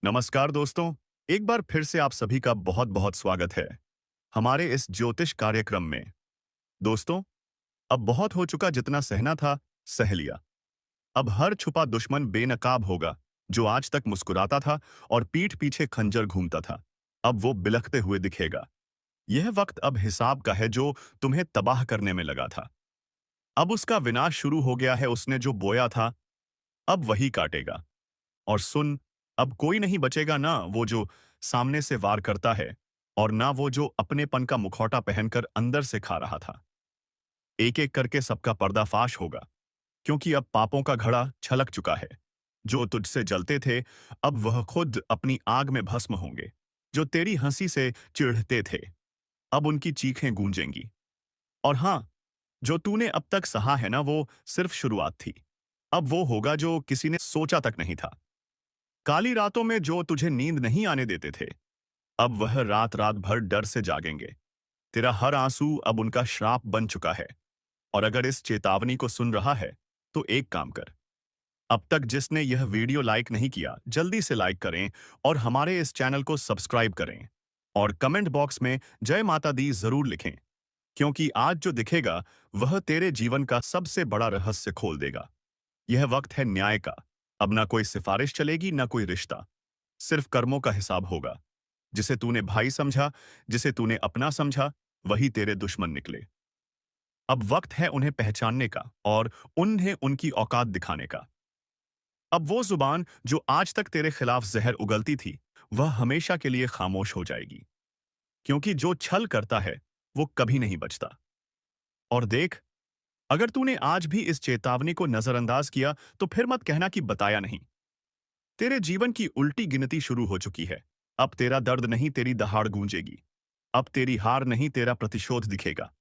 नमस्कार दोस्तों। एक बार फिर से आप सभी का बहुत बहुत स्वागत है हमारे इस ज्योतिष कार्यक्रम में। दोस्तों, अब बहुत हो चुका, जितना सहना था सह लिया। अब हर छुपा दुश्मन बेनकाब होगा। जो आज तक मुस्कुराता था और पीठ पीछे खंजर घूमता था, अब वो बिलखते हुए दिखेगा। यह वक्त अब हिसाब का है। जो तुम्हें तबाह करने में लगा था, अब उसका विनाश शुरू हो गया है। उसने जो बोया था, अब वही काटेगा। और सुन, अब कोई नहीं बचेगा, ना वो जो सामने से वार करता है, और ना वो जो अपनेपन का मुखौटा पहनकर अंदर से खा रहा था। एक एक करके सबका पर्दाफाश होगा, क्योंकि अब पापों का घड़ा छलक चुका है। जो तुझसे जलते थे, अब वह खुद अपनी आग में भस्म होंगे। जो तेरी हंसी से चिढ़ते थे, अब उनकी चीखें गूंजेंगी। और हाँ, जो तूने अब तक सहा है ना, वो सिर्फ शुरुआत थी। अब वो होगा जो किसी ने सोचा तक नहीं था। काली रातों में जो तुझे नींद नहीं आने देते थे, अब वह रात रात भर डर से जागेंगे। तेरा हर आंसू अब उनका श्राप बन चुका है। और अगर इस चेतावनी को सुन रहा है, तो एक काम कर। अब तक जिसने यह वीडियो लाइक नहीं किया, जल्दी से लाइक करें और हमारे इस चैनल को सब्सक्राइब करें। और कमेंट बॉक्स में जय माता दी जरूर लिखें, क्योंकि आज जो दिखेगा वह तेरे जीवन का सबसे बड़ा रहस्य खोल देगा। यह वक्त है न्याय का। अब ना कोई सिफारिश चलेगी, ना कोई रिश्ता। सिर्फ कर्मों का हिसाब होगा। जिसे तूने भाई समझा, जिसे तूने अपना समझा, वही तेरे दुश्मन निकले। अब वक्त है उन्हें पहचानने का और उन्हें उनकी औकात दिखाने का। अब वो जुबान जो आज तक तेरे खिलाफ जहर उगलती थी, वह हमेशा के लिए खामोश हो जाएगी। क्योंकि जो छल करता है, वो कभी नहीं बचता। और देख, अगर तूने आज भी इस चेतावनी को नजरअंदाज किया, तो फिर मत कहना कि बताया नहीं। तेरे जीवन की उल्टी गिनती शुरू हो चुकी है। अब तेरा दर्द नहीं, तेरी दहाड़ गूंजेगी। अब तेरी हार नहीं, तेरा प्रतिशोध दिखेगा।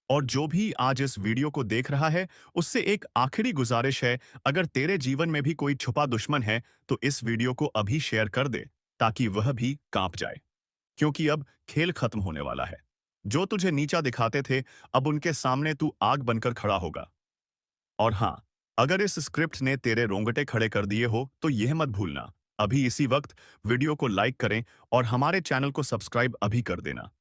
और जो भी आज इस वीडियो को देख रहा है, उससे एक आखिरी गुजारिश है। अगर तेरे जीवन में भी कोई छुपा दुश्मन है, तो इस वीडियो को अभी शेयर कर दे, ताकि वह भी कांप जाए। क्योंकि अब खेल खत्म होने वाला है। जो तुझे नीचा दिखाते थे, अब उनके सामने तू आग बनकर खड़ा होगा। और हाँ, अगर इस स्क्रिप्ट ने तेरे रोंगटे खड़े कर दिए हो, तो यह मत भूलना, अभी इसी वक्त वीडियो को लाइक करें और हमारे चैनल को सब्सक्राइब अभी कर देना।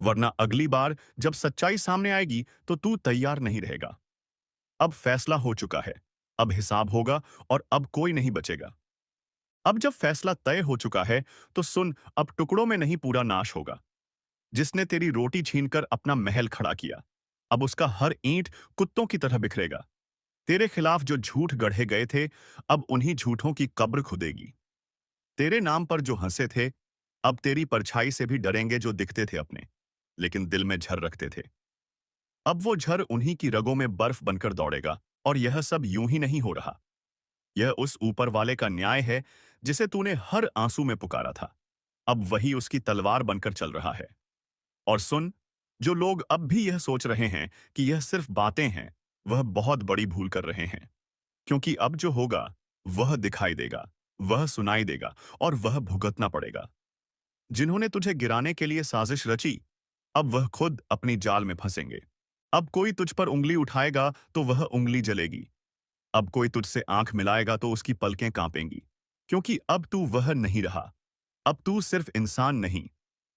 वरना अगली बार जब सच्चाई सामने आएगी, तो तू तैयार नहीं रहेगा। अब फैसला हो चुका है। अब हिसाब होगा और अब कोई नहीं बचेगा। अब जब फैसला तय हो चुका है, तो सुन, अब टुकड़ों में नहीं, पूरा नाश होगा। जिसने तेरी रोटी छीनकर अपना महल खड़ा किया, अब उसका हर ईंट कुत्तों की तरह बिखरेगा। तेरे खिलाफ जो झूठ गढ़े गए थे, अब उन्हीं झूठों की कब्र खुदेगी। तेरे नाम पर जो हंसे थे, अब तेरी परछाई से भी डरेंगे। जो दिखते थे अपने, लेकिन दिल में झर रखते थे, अब वो झर उन्हीं की रगों में बर्फ बनकर दौड़ेगा। और यह सब यूं ही नहीं हो रहा। यह उस ऊपर वाले का न्याय है, जिसे तूने हर आंसू में पुकारा था। अब वही उसकी तलवार बनकर चल रहा है। और सुन, जो लोग अब भी यह सोच रहे हैं कि यह सिर्फ बातें हैं, वह बहुत बड़ी भूल कर रहे हैं। क्योंकि अब जो होगा, वह दिखाई देगा, वह सुनाई देगा, और वह भुगतना पड़ेगा। जिन्होंने तुझे गिराने के लिए साजिश रची, अब वह खुद अपनी जाल में फंसेंगे। अब कोई तुझ पर उंगली उठाएगा, तो वह उंगली जलेगी। अब कोई तुझसे आंख मिलाएगा, तो उसकी पलकें कांपेंगी। क्योंकि अब तू वह नहीं रहा। अब तू सिर्फ इंसान नहीं,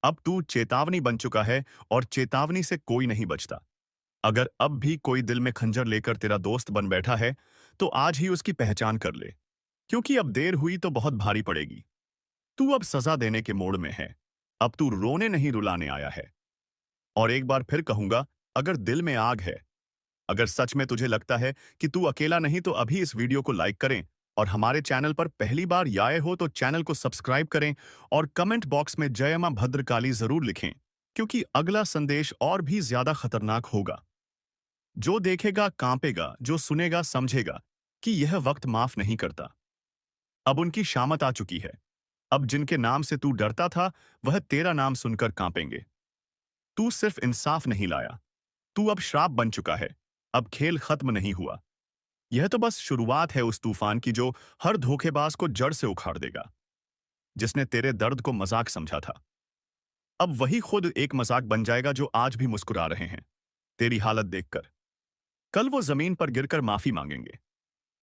अब तू चेतावनी बन चुका है। और चेतावनी से कोई नहीं बचता। अगर अब भी कोई दिल में खंजर लेकर तेरा दोस्त बन बैठा है, तो आज ही उसकी पहचान कर ले। क्योंकि अब देर हुई तो बहुत भारी पड़ेगी। तू अब सजा देने के मोड़ में है। अब तू रोने नहीं, रुलाने आया है। और एक बार फिर कहूंगा, अगर दिल में आग है, अगर सच में तुझे लगता है कि तू अकेला नहीं, तो अभी इस वीडियो को लाइक करें। और हमारे चैनल पर पहली बार आए हो, तो चैनल को सब्सक्राइब करें। और कमेंट बॉक्स में जय मां भद्रकाली जरूर लिखें, क्योंकि अगला संदेश और भी ज्यादा खतरनाक होगा। जो देखेगा कांपेगा, जो सुनेगा समझेगा कि यह वक्त माफ नहीं करता। अब उनकी शामत आ चुकी है। अब जिनके नाम से तू डरता था, वह तेरा नाम सुनकर कांपेंगे। तू सिर्फ इंसाफ नहीं लाया, तू अब श्राप बन चुका है। अब खेल खत्म नहीं हुआ। यह तो बस शुरुआत है उस तूफान की, जो हर धोखेबाज को जड़ से उखाड़ देगा। जिसने तेरे दर्द को मजाक समझा था, अब वही खुद एक मजाक बन जाएगा। जो आज भी मुस्कुरा रहे हैं तेरी हालत देखकर, कल वो जमीन पर गिरकर माफी मांगेंगे।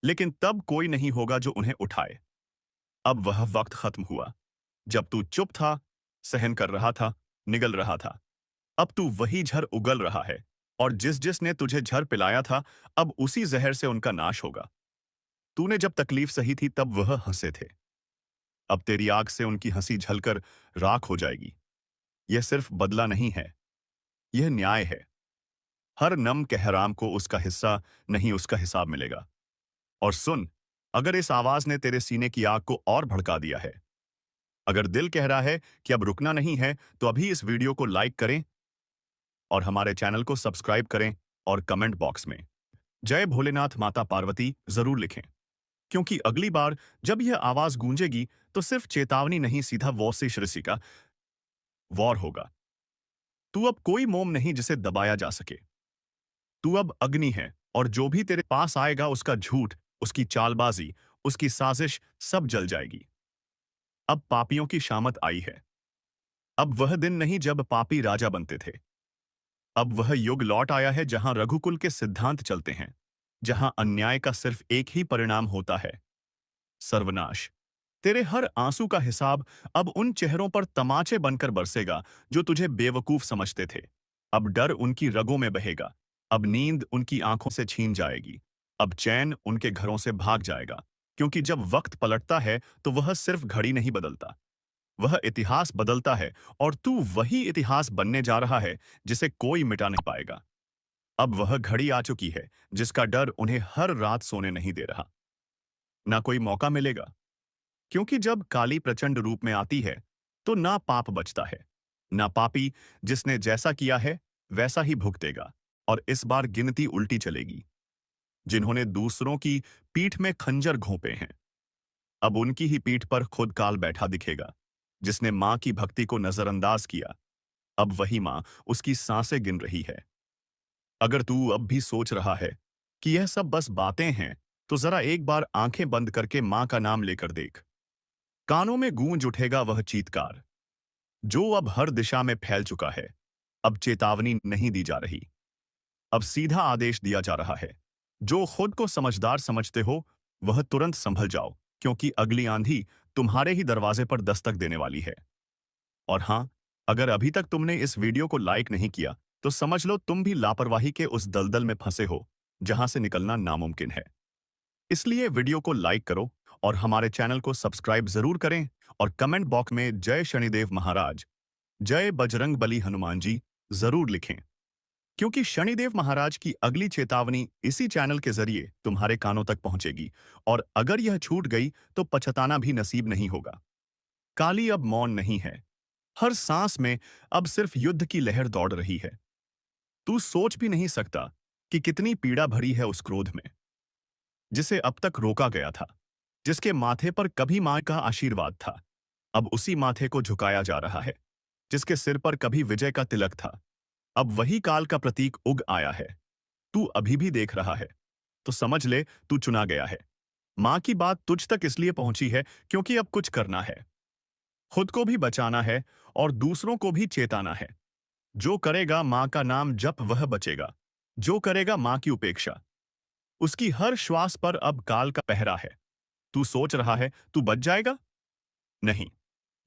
लेकिन तब कोई नहीं होगा जो उन्हें उठाए। अब वह वक्त खत्म हुआ जब तू चुप था, सहन कर रहा था, निगल रहा था। अब तू वही झर उगल रहा है, और जिस जिसने तुझे झर पिलाया था, अब उसी जहर से उनका नाश होगा। तूने जब तकलीफ सही थी तब वह हंसे थे। अब तेरी आग से उनकी हंसी झलकर राख हो जाएगी। यह सिर्फ बदला नहीं है, यह न्याय है। हर नम कहराम को उसका हिस्सा नहीं, उसका हिसाब मिलेगा। और सुन, अगर इस आवाज ने तेरे सीने की आग को और भड़का दिया है, अगर दिल कह रहा है कि अब रुकना नहीं है, तो अभी इस वीडियो को लाइक करें और हमारे चैनल को सब्सक्राइब करें, और कमेंट बॉक्स में जय भोलेनाथ माता पार्वती जरूर लिखें। क्योंकि अगली बार जब यह आवाज गूंजेगी तो सिर्फ चेतावनी नहीं, सीधा वॉसिश ऋषि का वॉर होगा। तू अब कोई मोम नहीं जिसे दबाया जा सके। तू अब अग्नि है, और जो भी तेरे पास आएगा उसका झूठ, उसकी चालबाजी, उसकी साजिश सब जल जाएगी। अब पापियों की शामत आई है। अब वह दिन नहीं जब पापी राजा बनते थे। अब वह युग लौट आया है जहां रघुकुल के सिद्धांत चलते हैं, जहां अन्याय का सिर्फ एक ही परिणाम होता है, सर्वनाश। तेरे हर आंसू का हिसाब अब उन चेहरों पर तमाचे बनकर बरसेगा जो तुझे बेवकूफ समझते थे। अब डर उनकी रगों में बहेगा। अब नींद उनकी आंखों से छीन जाएगी। अब चैन उनके घरों से भाग जाएगा। क्योंकि जब वक्त पलटता है तो वह सिर्फ घड़ी नहीं बदलता, वह इतिहास बदलता है। और तू वही इतिहास बनने जा रहा है जिसे कोई मिटा नहीं पाएगा। अब वह घड़ी आ चुकी है जिसका डर उन्हें हर रात सोने नहीं दे रहा। ना कोई मौका मिलेगा, क्योंकि जब काली प्रचंड रूप में आती है तो ना पाप बचता है, ना पापी। जिसने जैसा किया है वैसा ही भुगतेगा। और इस बार गिनती उल्टी चलेगी। जिन्होंने दूसरों की पीठ में खंजर घोंपे हैं, अब उनकी ही पीठ पर खुद काल बैठा दिखेगा। जिसने मां की भक्ति को नजरअंदाज किया, अब वही मां उसकी सांसें गिन रही है। अगर तू अब भी सोच रहा है कि यह सब बस बातें हैं, तो जरा एक बार आंखें बंद करके मां का नाम लेकर देख। कानों में गूंज उठेगा वह चीत्कार जो अब हर दिशा में फैल चुका है। अब चेतावनी नहीं दी जा रही, अब सीधा आदेश दिया जा रहा है। जो खुद को समझदार समझते हो वह तुरंत संभल जाओ, क्योंकि अगली आंधी तुम्हारे ही दरवाजे पर दस्तक देने वाली है। और हां, अगर अभी तक तुमने इस वीडियो को लाइक नहीं किया तो समझ लो तुम भी लापरवाही के उस दलदल में फंसे हो जहां से निकलना नामुमकिन है। इसलिए वीडियो को लाइक करो और हमारे चैनल को सब्सक्राइब जरूर करें, और कमेंट बॉक्स में जय शनिदेव महाराज, जय बजरंग बली हनुमान जी जरूर लिखें। क्योंकि शनिदेव महाराज की अगली चेतावनी इसी चैनल के जरिए तुम्हारे कानों तक पहुंचेगी, और अगर यह छूट गई तो पछताना भी नसीब नहीं होगा। काली अब मौन नहीं है। हर सांस में अब सिर्फ युद्ध की लहर दौड़ रही है। तू सोच भी नहीं सकता कि कितनी पीड़ा भरी है उस क्रोध में, जिसे अब तक रोका गया था, जिसके माथे पर कभी मां का आशीर्वाद था, अब उसी माथे को झुकाया जा रहा है। जिसके सिर पर कभी विजय का तिलक था, अब वही काल का प्रतीक उग आया है। तू अभी भी देख रहा है तो समझ ले तू चुना गया है। मां की बात तुझ तक इसलिए पहुंची है क्योंकि अब कुछ करना है। खुद को भी बचाना है और दूसरों को भी चेताना है। जो करेगा मां का नाम जप वह बचेगा। जो करेगा मां की उपेक्षा, उसकी हर श्वास पर अब काल का पहरा है। तू सोच रहा है तू बच जाएगा? नहीं।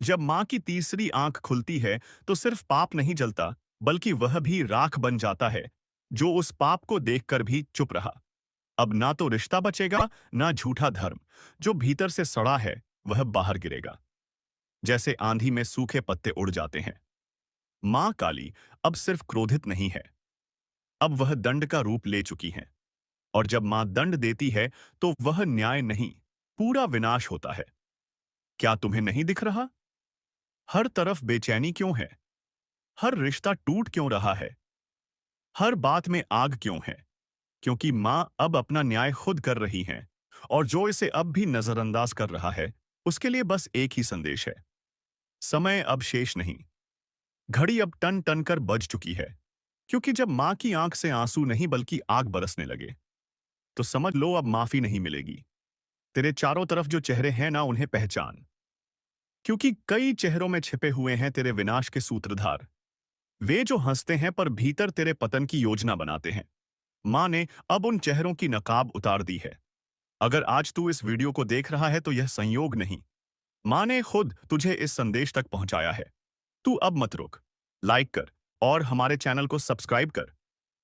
जब मां की तीसरी आंख खुलती है तो सिर्फ पाप नहीं जलता, बल्कि वह भी राख बन जाता है जो उस पाप को देखकर भी चुप रहा। अब ना तो रिश्ता बचेगा, ना झूठा धर्म। जो भीतर से सड़ा है वह बाहर गिरेगा, जैसे आंधी में सूखे पत्ते उड़ जाते हैं। मां काली अब सिर्फ क्रोधित नहीं है, अब वह दंड का रूप ले चुकी है। और जब मां दंड देती है तो वह न्याय नहीं, पूरा विनाश होता है। क्या तुम्हें नहीं दिख रहा? हर तरफ बेचैनी क्यों है? हर रिश्ता टूट क्यों रहा है? हर बात में आग क्यों है? क्योंकि मां अब अपना न्याय खुद कर रही है। और जो इसे अब भी नजरअंदाज कर रहा है उसके लिए बस एक ही संदेश है, समय अब शेष नहीं। घड़ी अब टन टन कर बज चुकी है। क्योंकि जब मां की आंख से आंसू नहीं बल्कि आग बरसने लगे तो समझ लो अब माफी नहीं मिलेगी। तेरे चारों तरफ जो चेहरे हैं ना, उन्हें पहचान, क्योंकि कई चेहरों में छिपे हुए हैं तेरे विनाश के सूत्रधार। वे जो हंसते हैं पर भीतर तेरे पतन की योजना बनाते हैं। मां ने अब उन चेहरों की नकाब उतार दी है। अगर आज तू इस वीडियो को देख रहा है तो यह संयोग नहीं, माँ ने खुद तुझे इस संदेश तक पहुंचाया है। तू अब मत रुक, लाइक कर और हमारे चैनल को सब्सक्राइब कर,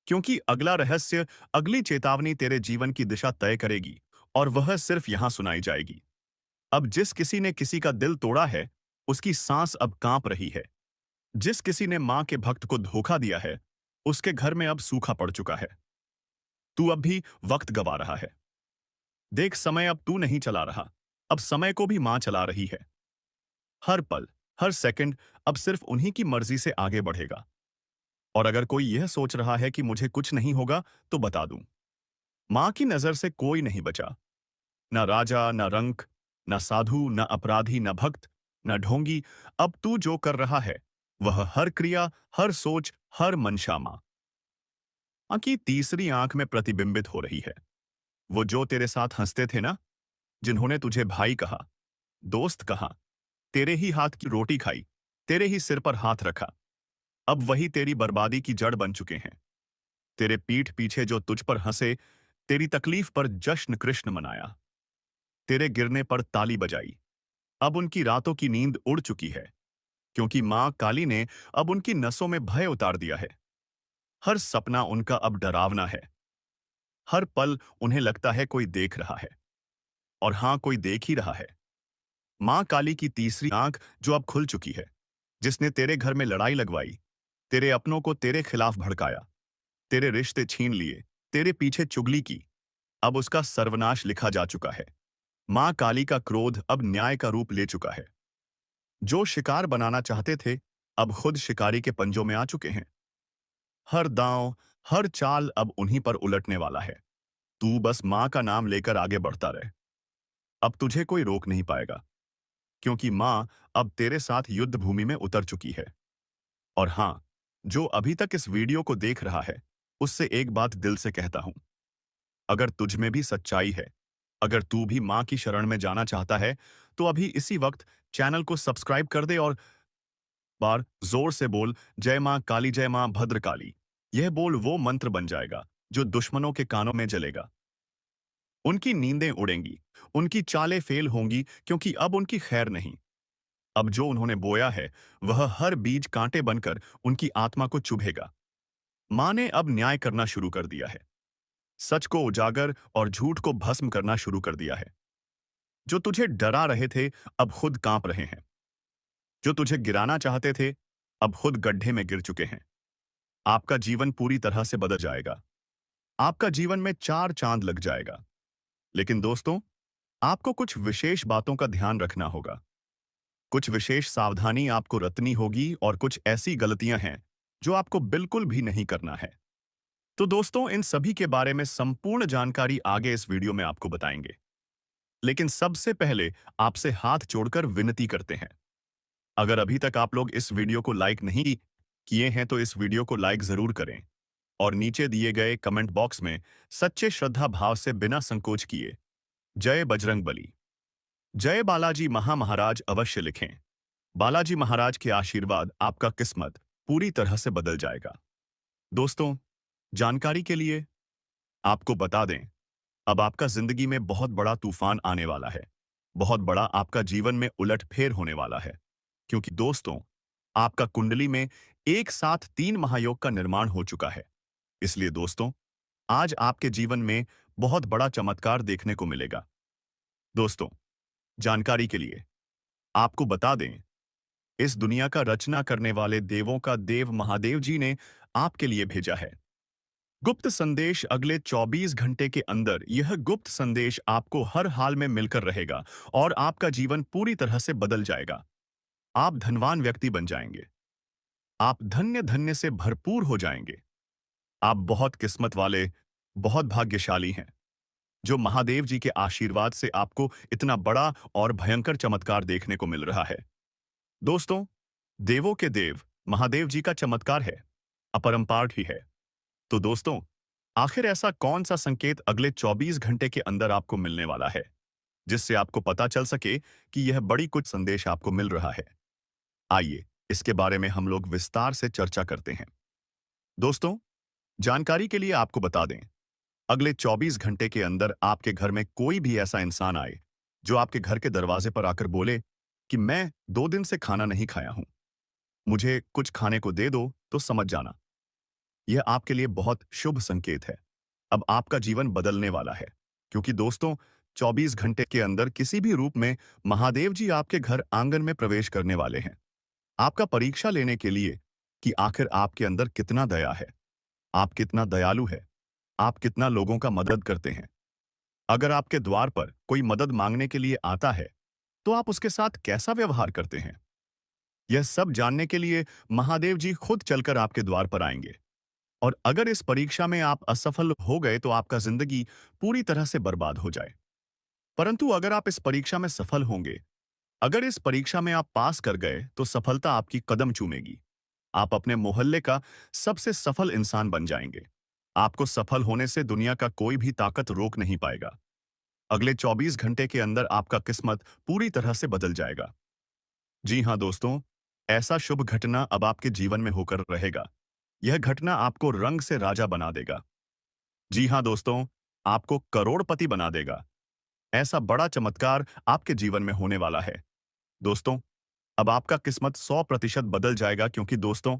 क्योंकि अगला रहस्य, अगली चेतावनी तेरे जीवन की दिशा तय करेगी और वह सिर्फ यहां सुनाई जाएगी। अब जिस किसी ने किसी का दिल तोड़ा है, उसकी सांस अब कांप रही है। जिस किसी ने मां के भक्त को धोखा दिया है, उसके घर में अब सूखा पड़ चुका है। तू अब भी वक्त गवा रहा है। देख, समय अब तू नहीं चला रहा, अब समय को भी मां चला रही है। हर पल, हर सेकंड अब सिर्फ उन्हीं की मर्जी से आगे बढ़ेगा। और अगर कोई यह सोच रहा है कि मुझे कुछ नहीं होगा, तो बता दूं, मां की नजर से कोई नहीं बचा। न राजा, न रंक, न साधु, न अपराधी, न भक्त, न ढोंगी। अब तू जो कर रहा है, वह हर क्रिया, हर सोच, हर मंशा मां की तीसरी आंख में प्रतिबिंबित हो रही है। वो जो तेरे साथ हंसते थे ना, जिन्होंने तुझे भाई कहा, दोस्त कहा, तेरे ही हाथ की रोटी खाई, तेरे ही सिर पर हाथ रखा, अब वही तेरी बर्बादी की जड़ बन चुके हैं। तेरे पीठ पीछे जो तुझ पर हंसे, तेरी तकलीफ पर जश्न कृष्ण मनाया, तेरे गिरने पर ताली बजाई, अब उनकी रातों की नींद उड़ चुकी है, क्योंकि मां काली ने अब उनकी नसों में भय उतार दिया है। हर सपना उनका अब डरावना है। हर पल उन्हें लगता है कोई देख रहा है। और हां, कोई देख ही रहा है। मां काली की तीसरी आंख जो अब खुल चुकी है, जिसने तेरे घर में लड़ाई लगवाई, तेरे अपनों को तेरे खिलाफ भड़काया, तेरे रिश्ते छीन लिए, तेरे पीछे चुगली की, अब उसका सर्वनाश लिखा जा चुका है। मां काली का क्रोध अब न्याय का रूप ले चुका है। जो शिकार बनाना चाहते थे, अब खुद शिकारी के पंजों में आ चुके हैं। हर दांव, हर चाल अब उन्हीं पर उलटने वाला है। तू बस मां का नाम लेकर आगे बढ़ता रहे। अब तुझे कोई रोक नहीं पाएगा, क्योंकि मां अब तेरे साथ युद्ध भूमि में उतर चुकी है। और हां, जो अभी तक इस वीडियो को देख रहा है, उससे एक बात दिल से कहता हूं। अगर तुझ में भी सच्चाई है, अगर तू भी मां की शरण में जाना चाहता है, तो अभी इसी वक्त चैनल को सब्सक्राइब कर दे और बार जोर से बोल, जय मां काली, जय मां भद्रकाली। यह बोल वो मंत्र बन जाएगा जो दुश्मनों के कानों में जलेगा। उनकी नींदें उड़ेंगी, उनकी चालें फेल होंगी, क्योंकि अब उनकी खैर नहीं। अब जो उन्होंने बोया है, वह हर बीज कांटे बनकर उनकी आत्मा को चुभेगा। मां ने अब न्याय करना शुरू कर दिया है। सच को उजागर और झूठ को भस्म करना शुरू कर दिया है। जो तुझे डरा रहे थे, अब खुद कांप रहे हैं। जो तुझे गिराना चाहते थे, अब खुद गड्ढे में गिर चुके हैं। आपका जीवन पूरी तरह से बदल जाएगा। आपका जीवन में चार चांद लग जाएगा। लेकिन दोस्तों, आपको कुछ विशेष बातों का ध्यान रखना होगा। कुछ विशेष सावधानी आपको रतनी होगी और कुछ ऐसी गलतियां हैं जो आपको बिल्कुल भी नहीं करना है। तो दोस्तों, इन सभी के बारे में संपूर्ण जानकारी आगे इस वीडियो में आपको बताएंगे। लेकिन सबसे पहले आपसे हाथ जोड़कर विनती करते हैं। अगर अभी तक आप लोग इस वीडियो को लाइक नहीं किए हैं, तो इस वीडियो को लाइक जरूर करें और नीचे दिए गए कमेंट बॉक्स में सच्चे श्रद्धा भाव से बिना संकोच किए जय बजरंगबली, जय बालाजी महाराज अवश्य लिखें। बालाजी महाराज के आशीर्वाद आपका किस्मत पूरी तरह से बदल जाएगा। दोस्तों, जानकारी के लिए आपको बता दें, अब आपका जिंदगी में बहुत बड़ा तूफान आने वाला है। बहुत बड़ा आपका जीवन में उलटफेर होने वाला है। क्योंकि दोस्तों, आपका कुंडली में एक साथ 3 महायोग का निर्माण हो चुका है। इसलिए दोस्तों, आज आपके जीवन में बहुत बड़ा चमत्कार देखने को मिलेगा। दोस्तों, जानकारी के लिए आपको बता दें, इस दुनिया का रचना करने वाले देवों का देव महादेव जी ने आपके लिए भेजा है गुप्त संदेश। अगले 24 घंटे के अंदर यह गुप्त संदेश आपको हर हाल में मिलकर रहेगा और आपका जीवन पूरी तरह से बदल जाएगा। आप धनवान व्यक्ति बन जाएंगे। आप धन्य धन्य से भरपूर हो जाएंगे। आप बहुत किस्मत वाले, बहुत भाग्यशाली हैं, जो महादेव जी के आशीर्वाद से आपको इतना बड़ा और भयंकर चमत्कार देखने को मिल रहा है। दोस्तों, देवों के देव महादेव जी का चमत्कार है, अपरंपार ही है। तो दोस्तों, आखिर ऐसा कौन सा संकेत अगले 24 घंटे के अंदर आपको मिलने वाला है, जिससे आपको पता चल सके कि यह बड़ी कुछ संदेश आपको मिल रहा है? आइए, इसके बारे में हम लोग विस्तार से चर्चा करते हैं। दोस्तों, जानकारी के लिए आपको बता दें, अगले 24 घंटे के अंदर आपके घर में कोई भी ऐसा इंसान आए जो आपके घर के दरवाजे पर आकर बोले, कि मैं 2 दिन से खाना नहीं खाया हूं, मुझे कुछ खाने को दे दो, तो समझ जाना यह आपके लिए बहुत शुभ संकेत है। अब आपका जीवन बदलने वाला है, क्योंकि दोस्तों 24 घंटे के अंदर किसी भी रूप में महादेव जी आपके घर आंगन में प्रवेश करने वाले हैं। आपका परीक्षा लेने के लिए कि आखिर आपके अंदर कितना दया है, आप कितना दयालु है, आप कितना लोगों का मदद करते हैं। अगर आपके द्वार पर कोई मदद मांगने के लिए आता है, तो आप उसके साथ कैसा व्यवहार करते हैं? यह सब जानने के लिए महादेव जी खुद चलकर आपके द्वार पर आएंगे। और अगर इस परीक्षा में आप असफल हो गए तो आपका जिंदगी पूरी तरह से बर्बाद हो जाए। परंतु अगर आप इस परीक्षा में सफल होंगे, अगर इस परीक्षा में आप पास कर गए तो सफलता आपकी कदम चूमेगी। आप अपने मोहल्ले का सबसे सफल इंसान बन जाएंगे। आपको सफल होने से दुनिया का कोई भी ताकत रोक नहीं पाएगा। अगले 24 घंटे के अंदर आपका किस्मत पूरी तरह से बदल जाएगा। जी हाँ दोस्तों, ऐसा शुभ घटना अब आपके जीवन में होकर रहेगा। यह घटना आपको रंग से राजा बना देगा। जी हाँ दोस्तों, आपको करोड़पति बना देगा। ऐसा बड़ा चमत्कार आपके जीवन में होने वाला है। दोस्तों, अब आपका किस्मत 100% बदल जाएगा, क्योंकि दोस्तों,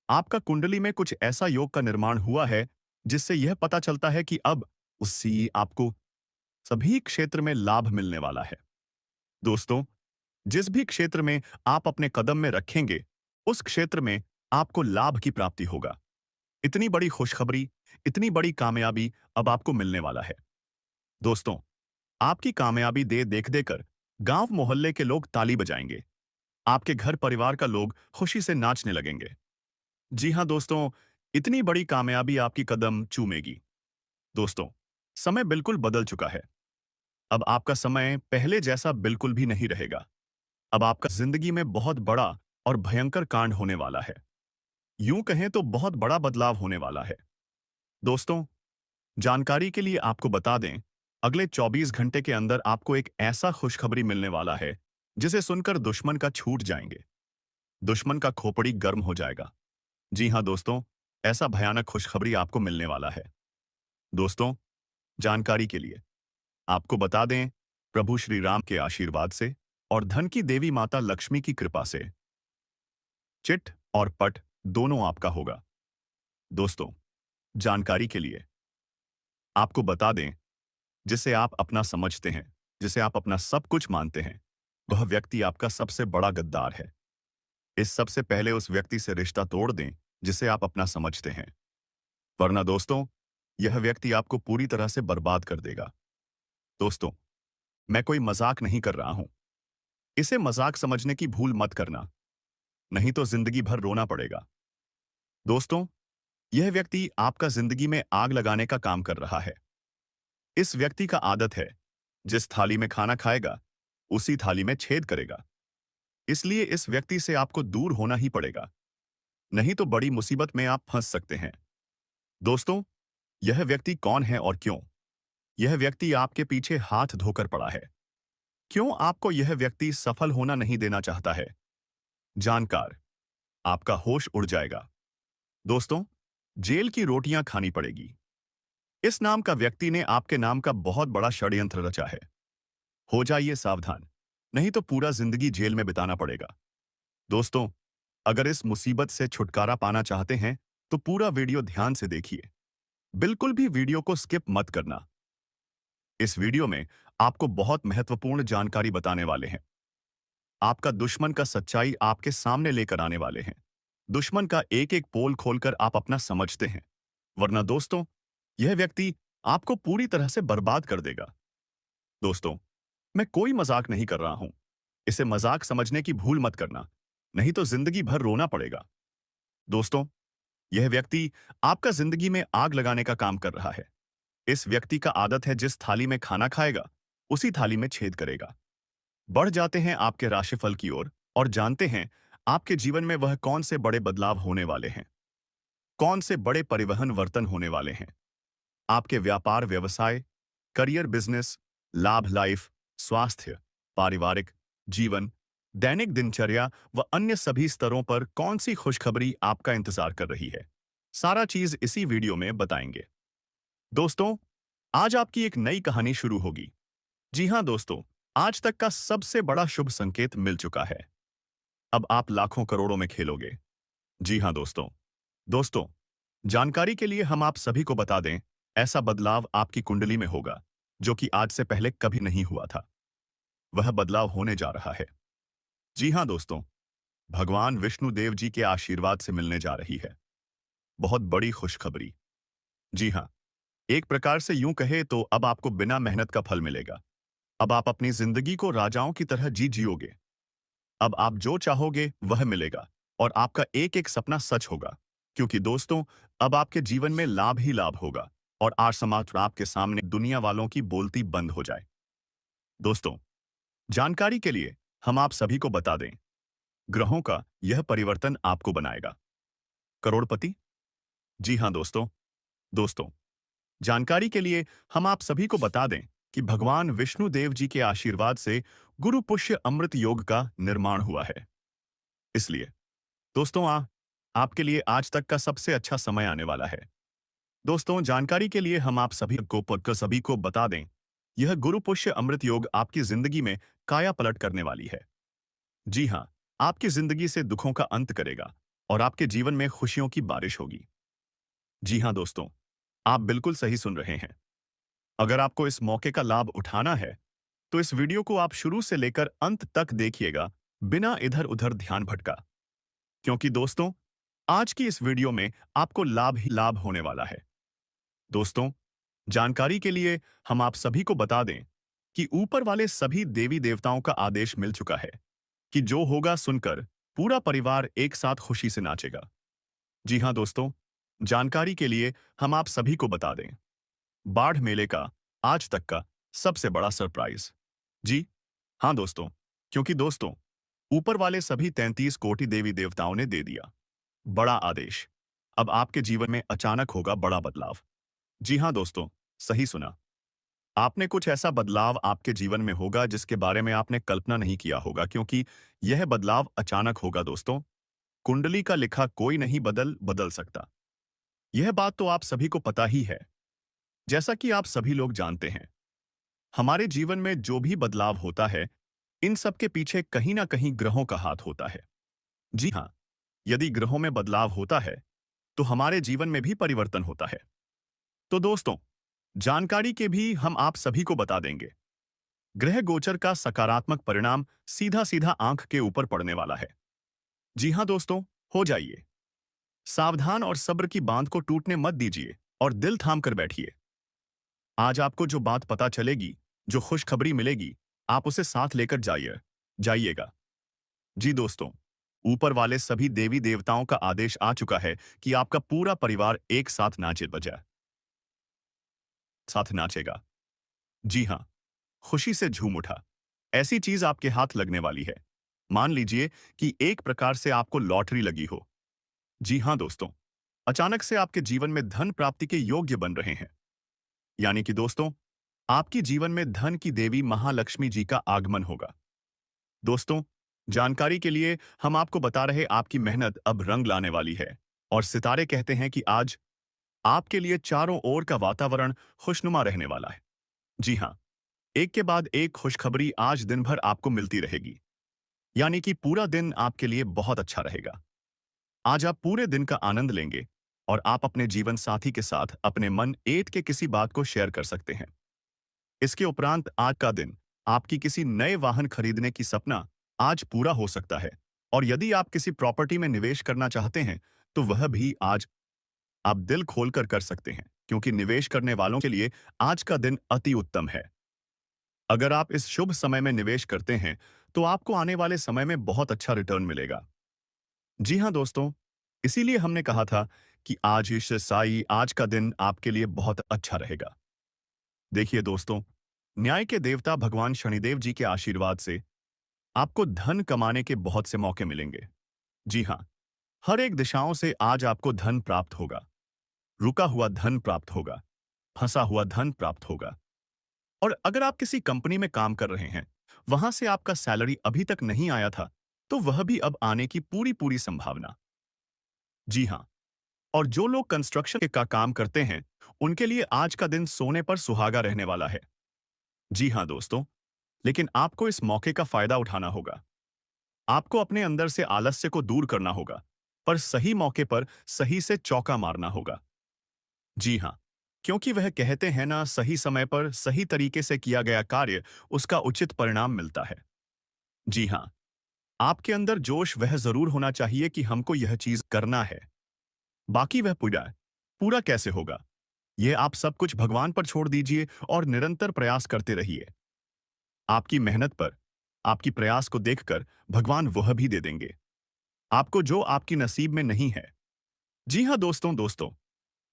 आपका कुंडली में कुछ ऐसा योग का निर्माण हुआ है, जिससे यह पता चलता है कि अब उससे आपको सभी क्षेत्र में लाभ मिलने वाला है। दोस्तों, जिस भी क्षेत्र में आप अपने कदम में रखेंगे, उस क्षेत्र में आपको लाभ की प्राप्ति होगा। इतनी बड़ी खुशखबरी, इतनी बड़ी कामयाबी अब आपको मिलने वाला है। दोस्तों, आपकी कामयाबी देख देकर गांव मोहल्ले के लोग ताली बजाएंगे। आपके घर परिवार का लोग खुशी से नाचने लगेंगे। जी हाँ दोस्तों, इतनी बड़ी कामयाबी आपकी कदम चूमेगी। दोस्तों, समय बिल्कुल बदल चुका है। अब आपका समय पहले जैसा बिल्कुल भी नहीं रहेगा। अब आपका जिंदगी में बहुत बड़ा और भयंकर कांड होने वाला है। यूं कहें तो बहुत बड़ा बदलाव होने वाला है। दोस्तों, जानकारी के लिए आपको बता दें, अगले 24 घंटे के अंदर आपको एक ऐसा खुशखबरी मिलने वाला है, जिसे सुनकर दुश्मन का छूट जाएंगे। दुश्मन का खोपड़ी गर्म हो जाएगा। जी हाँ दोस्तों, ऐसा भयानक खुशखबरी आपको मिलने वाला है। दोस्तों, जानकारी के लिए आपको बता दें, प्रभु श्री राम के आशीर्वाद से और धन की देवी माता लक्ष्मी की कृपा से चिट और पट दोनों आपका होगा। दोस्तों, जानकारी के लिए आपको बता दें, जिसे आप अपना समझते हैं, जिसे आप अपना सब कुछ मानते हैं, वह व्यक्ति आपका सबसे बड़ा गद्दार है। इस सबसे पहले उस व्यक्ति से रिश्ता तोड़ दें, जिसे आप अपना समझते हैं। वरना दोस्तों, यह व्यक्ति आपको पूरी तरह से बर्बाद कर देगा। दोस्तों, मैं कोई मजाक नहीं कर रहा हूं। इसे मजाक समझने की भूल मत करना, नहीं तो जिंदगी भर रोना पड़ेगा। दोस्तों, यह व्यक्ति आपका जिंदगी में आग लगाने का काम कर रहा है। इस व्यक्ति का आदत है, जिस थाली में खाना खाएगा, उसी थाली में छेद करेगा। इसलिए इस व्यक्ति से आपको दूर होना ही पड़ेगा, नहीं तो बड़ी मुसीबत में आप फंस सकते हैं। दोस्तों, यह व्यक्ति कौन है और क्यों? यह व्यक्ति आपके पीछे हाथ धोकर पड़ा है। क्यों आपको यह व्यक्ति सफल होना नहीं देना चाहता है? जानकार, आपका होश उड़ जाएगा। दोस्तों, जेल की रोटियां खानी पड़ेगी। इस नाम का व्यक्ति ने आपके नाम का बहुत बड़ा षड्यंत्र रचा है। हो जाइए सावधान, नहीं तो पूरा जिंदगी जेल में बिताना पड़ेगा। दोस्तों, अगर इस मुसीबत से छुटकारा पाना चाहते हैं, तो पूरा वीडियो ध्यान से देखिए। बिल्कुल भी वीडियो को स्किप मत करना। इस वीडियो में आपको बहुत महत्वपूर्ण जानकारी बताने वाले हैं। आपका दुश्मन का सच्चाई आपके सामने लेकर आने वाले हैं। दुश्मन का एक एक पोल खोलकर आप अपना समझते हैं। वरना दोस्तों, यह व्यक्ति आपको पूरी तरह से बर्बाद कर देगा। दोस्तों, मैं कोई मजाक नहीं कर रहा हूं। इसे मजाक समझने की भूल मत करना, नहीं तो जिंदगी भर रोना पड़ेगा। दोस्तों, यह व्यक्ति आपका जिंदगी में आग लगाने का काम कर रहा है। इस व्यक्ति का आदत है, जिस थाली में खाना खाएगा, उसी थाली में छेद करेगा। बढ़ जाते हैं आपके राशिफल की ओर और जानते हैं आपके जीवन में वह कौन से बड़े बदलाव होने वाले हैं, कौन से बड़े परिवहन वर्तन होने वाले हैं। आपके व्यापार व्यवसाय, करियर बिजनेस, लाभ लाइफ, स्वास्थ्य, पारिवारिक जीवन, दैनिक दिनचर्या व अन्य सभी स्तरों पर कौन सी खुशखबरी आपका इंतजार कर रही है, सारा चीज इसी वीडियो में बताएंगे। दोस्तों, आज आपकी एक नई कहानी शुरू होगी। जी हाँ दोस्तों, आज तक का सबसे बड़ा शुभ संकेत मिल चुका है। अब आप लाखों करोड़ों में खेलोगे। जी हाँ दोस्तों। दोस्तों, जानकारी के लिए हम आप सभी को बता दें, ऐसा बदलाव आपकी कुंडली में होगा, जो कि आज से पहले कभी नहीं हुआ था। वह बदलाव होने जा रहा है। जी हाँ दोस्तों, भगवान विष्णु देव जी के आशीर्वाद से मिलने जा रही है। बहुत बड़ी खुशखबरी। जी हाँ, एक प्रकार से यूं कहे तो अब आपको बिना मेहनत का फल मिलेगा। अब आप अपनी जिंदगी को राजाओं की तरह जियोगे। अब आप जो चाहोगे वह मिलेगा और आपका एक एक सपना सच होगा। क्योंकि दोस्तों, अब आपके जीवन में लाभ ही लाभ होगा और आज समाज आपके सामने दुनिया वालों की बोलती बंद हो जाए। दोस्तों, जानकारी के लिए हम आप सभी को बता दें, ग्रहों का यह परिवर्तन आपको बनाएगा करोड़पति। जी हाँ दोस्तों। दोस्तों, जानकारी के लिए हम आप सभी को बता दें कि भगवान विष्णु देव जी के आशीर्वाद से गुरु पुष्य अमृत योग का निर्माण हुआ है। इसलिए दोस्तों, आपके लिए आज तक का सबसे अच्छा समय आने वाला है। दोस्तों, जानकारी के लिए हम आप सभी को बता दें, यह गुरु पुष्य अमृत योग आपकी जिंदगी में काया पलट करने वाली है। जी हाँ, आपकी जिंदगी से दुखों का अंत करेगा और आपके जीवन में खुशियों की बारिश होगी। जी हाँ दोस्तों, आप बिल्कुल सही सुन रहे हैं। अगर आपको इस मौके का लाभ उठाना है, तो इस वीडियो को आप शुरू से लेकर अंत तक देखिएगा, बिना इधर-उधर ध्यान भटका। क्योंकि दोस्तों, आज की इस वीडियो में आपको लाभ ही लाभ होने वाला है। दोस्तों, जानकारी के लिए हम आप सभी को बता दें कि ऊपर वाले सभी देवी देवताओं का आदेश मिल चुका है कि जो होगा सुनकर पूरा परिवार एक साथ खुशी से नाचेगा। जी हाँ दोस्तों, जानकारी के लिए हम आप सभी को बता दें, बाढ़ मेले का आज तक का सबसे बड़ा सरप्राइज। जी हाँ दोस्तों, क्योंकि दोस्तों, ऊपर वाले सभी 33 कोटि देवी देवताओं ने दे दिया बड़ा आदेश। अब आपके जीवन में अचानक होगा बड़ा बदलाव। जी हाँ दोस्तों, सही सुना। आपने कुछ ऐसा बदलाव आपके जीवन में होगा जिसके बारे में आपने कल्पना नहीं किया होगा, क्योंकि यह बदलाव अचानक होगा दोस्तों। कुंडली का लिखा कोई नहीं बदल बदल सकता। यह बात तो आप सभी को पता ही है। जैसा कि आप सभी लोग जानते हैं, हमारे जीवन में जो भी बदलाव होता है, इन सब के पीछे कहीं ना कहीं ग्रहों का हाथ होता है। जी हाँ, यदि ग्रहों में बदलाव होता है, तो हमारे जीवन में भी परिवर्तन होता है। तो दोस्तों, जानकारी के भी हम आप सभी को बता देंगे, ग्रह गोचर का सकारात्मक परिणाम सीधा सीधा आंख के ऊपर पड़ने वाला है। जी हाँ दोस्तों, हो जाइए सावधान और सब्र की बांध को टूटने मत दीजिए और दिल थाम कर बैठिए। आज आपको जो बात पता चलेगी, जो खुशखबरी मिलेगी, आप उसे साथ लेकर जाइएगा। जी दोस्तों, ऊपर वाले सभी देवी देवताओं का आदेश आ चुका है कि आपका पूरा परिवार एक साथ नाचेगा। जी हाँ, खुशी से झूम उठा। ऐसी चीज आपके हाथ लगने वाली है। मान लीजिए कि एक प्रकार से आपको लॉटरी लगी हो। जी हाँ दोस्तों, अचानक से आपके जीवन में धन प्राप्ति के योग्य बन रहे हैं। यानी कि दोस्तों, आपकी जीवन में धन की देवी महालक्ष्मी जी का आगमन होगा। दोस्तों, जानकारी के लिए हम आपको बता रहे, आपकी मेहनत अब रंग लाने वाली है और सितारे कहते हैं कि आज आपके लिए चारों ओर का वातावरण खुशनुमा रहने वाला है। जी हाँ, एक के बाद एक खुशखबरी आज दिन भर आपको मिलती रहेगी। यानी कि पूरा दिन आपके लिए बहुत अच्छा रहेगा। आज आप पूरे दिन का आनंद लेंगे और आप अपने जीवन साथी के साथ अपने मन एत के किसी बात को शेयर कर सकते हैं। इसके उपरांत आज का दिन आपकी किसी नए वाहन खरीदने की सपना आज पूरा हो सकता है। और यदि आप किसी प्रॉपर्टी में निवेश करना चाहते हैं, तो वह भी आज आप दिल खोलकर कर सकते हैं, क्योंकि निवेश करने वालों के लिए आज का दिन अति उत्तम है। अगर आप इस शुभ समय में निवेश करते हैं, तो आपको आने वाले समय में बहुत अच्छा रिटर्न मिलेगा। जी हाँ दोस्तों, इसीलिए हमने कहा था कि आज का दिन आपके लिए बहुत अच्छा रहेगा। देखिए दोस्तों, न्याय के देवता भगवान शनिदेव जी के आशीर्वाद से आपको धन कमाने के बहुत से मौके मिलेंगे। जी हाँ, हर एक दिशाओं से आज आपको धन प्राप्त होगा। रुका हुआ धन प्राप्त होगा, फंसा हुआ धन प्राप्त होगा। और अगर आप किसी कंपनी में काम कर रहे हैं, वहां से आपका सैलरी अभी तक नहीं आया था, तो वह भी अब आने की पूरी पूरी संभावना। जी हाँ, और जो लोग कंस्ट्रक्शन का काम करते हैं, उनके लिए आज का दिन सोने पर सुहागा रहने वाला है। जी हाँ दोस्तों, लेकिन आपको इस मौके का फायदा उठाना होगा। आपको अपने अंदर से आलस्य को दूर करना होगा, पर सही मौके पर सही से चौका मारना होगा। जी हाँ, क्योंकि वह कहते हैं ना, सही समय पर सही तरीके से किया गया कार्य उसका उचित परिणाम मिलता है। जी हाँ, आपके अंदर जोश वह जरूर होना चाहिए कि हमको यह चीज करना है। बाकी वह पूरा पूरा कैसे होगा, यह आप सब कुछ भगवान पर छोड़ दीजिए और निरंतर प्रयास करते रहिए। आपकी मेहनत पर, आपकी प्रयास को देखकर भगवान वह भी दे देंगे आपको जो आपकी नसीब में नहीं है। जी हाँ दोस्तों दोस्तों,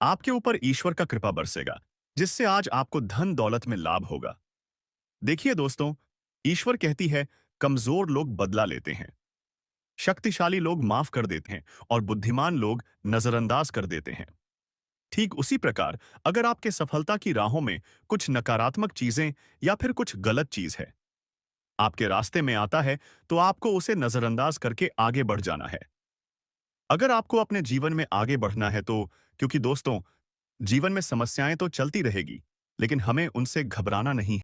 आपके ऊपर ईश्वर का कृपा बरसेगा, जिससे आज आपको धन दौलत में लाभ होगा। देखिए दोस्तों, ईश्वर कहती है, कमजोर लोग बदला लेते हैं, शक्तिशाली लोग माफ कर देते हैं और बुद्धिमान लोग नजरअंदाज कर देते हैं। ठीक उसी प्रकार, अगर आपके सफलता की राहों में कुछ नकारात्मक चीजें या फिर कुछ गलत चीज है आपके रास्ते में आता है, तो आपको उसे नजरअंदाज करके आगे बढ़ जाना है। अगर आपको अपने जीवन में आगे बढ़ना है तो, क्योंकि दोस्तों, जीवन में समस्याएं तो चलती रहेगी, लेकिन हमें उनसे घबराना नहीं है।